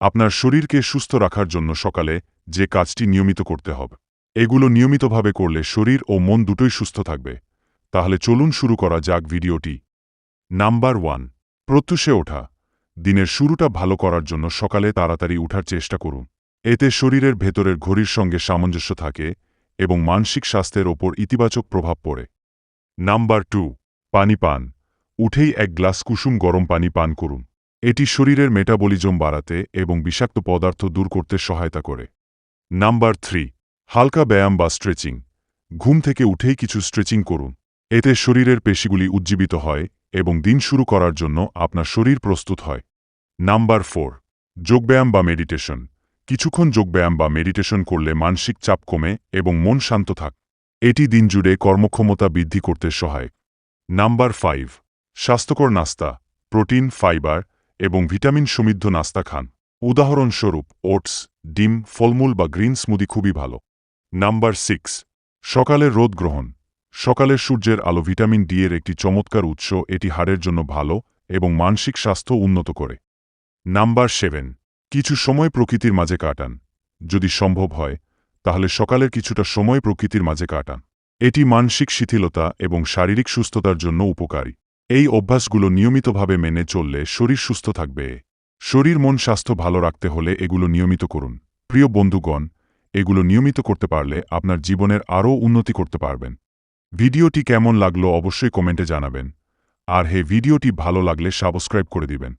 আপনার শরীরকে সুস্থ রাখার জন্য সকালে যে কাজটি নিয়মিত করতে হবে, এগুলো নিয়মিতভাবে করলে শরীর ও মন দুটোই সুস্থ থাকবে। তাহলে চলুন শুরু করা যাক ভিডিওটি। নাম্বার 1, প্রত্যুষে ওঠা। দিনের শুরুটা ভালো করার জন্য সকালে তাড়াতাড়ি উঠার চেষ্টা করুন। এতে শরীরের ভেতরের ঘড়ির সঙ্গে সামঞ্জস্য থাকে এবং মানসিক স্বাস্থ্যের ওপর ইতিবাচক প্রভাব পড়ে। নাম্বার 2, পানি পান। উঠেই 1 গ্লাস কুসুম গরম পানি পান করুন। এটি শরীরের মেটাবলিজম বাড়াতে এবং বিষাক্ত পদার্থ দূর করতে সহায়তা করে। নাম্বার 3, হালকা ব্যায়াম বা স্ট্রেচিং। ঘুম থেকে উঠেই কিছু স্ট্রেচিং করুন। এতে শরীরের পেশিগুলি উজ্জীবিত হয় এবং দিন শুরু করার জন্য আপনার শরীর প্রস্তুত হয়। নাম্বার 4, যোগব্যায়াম বা মেডিটেশন। কিছুক্ষণ যোগব্যায়াম বা মেডিটেশন করলে মানসিক চাপ কমে এবং মন শান্ত থাকে। এটি দিনজুড়ে কর্মক্ষমতা বৃদ্ধি করতে সহায়ক। নাম্বার 5, স্বাস্থ্যকর নাস্তা। প্রোটিন, ফাইবার এবং ভিটামিন সমৃদ্ধ নাস্তা খান। উদাহরণস্বরূপ ওটস, ডিম, ফলমূল বা গ্রিন স্মুদি খুবই ভালো। নাম্বার 6, সকালের রোদ গ্রহণ। সকালের সূর্যের আলো ভিটামিন ডি এর একটি চমৎকার উৎস। এটি হাড়ের জন্য ভালো এবং মানসিক স্বাস্থ্য উন্নত করে। নাম্বার 7, কিছু সময় প্রকৃতির মাঝে কাটান। যদি সম্ভব হয় তাহলে সকালের কিছুটা সময় প্রকৃতির মাঝে কাটান। এটি মানসিক শিথিলতা এবং শারীরিক সুস্থতার জন্য উপকারী। এই অভ্যাসগুলো নিয়মিতভাবে মেনে চললে শরীর সুস্থ থাকবে। শরীর মন স্বাস্থ্য ভালো রাখতে হলে এগুলো নিয়মিত করুন। প্রিয় বন্ধুগণ, এগুলো নিয়মিত করতে পারলে আপনার জীবনের আরও উন্নতি করতে পারবেন। ভিডিওটি কেমন লাগলো অবশ্যই কমেন্টে জানাবেন। আর ভিডিওটি ভালো লাগলে সাবস্ক্রাইব করে দিবেন।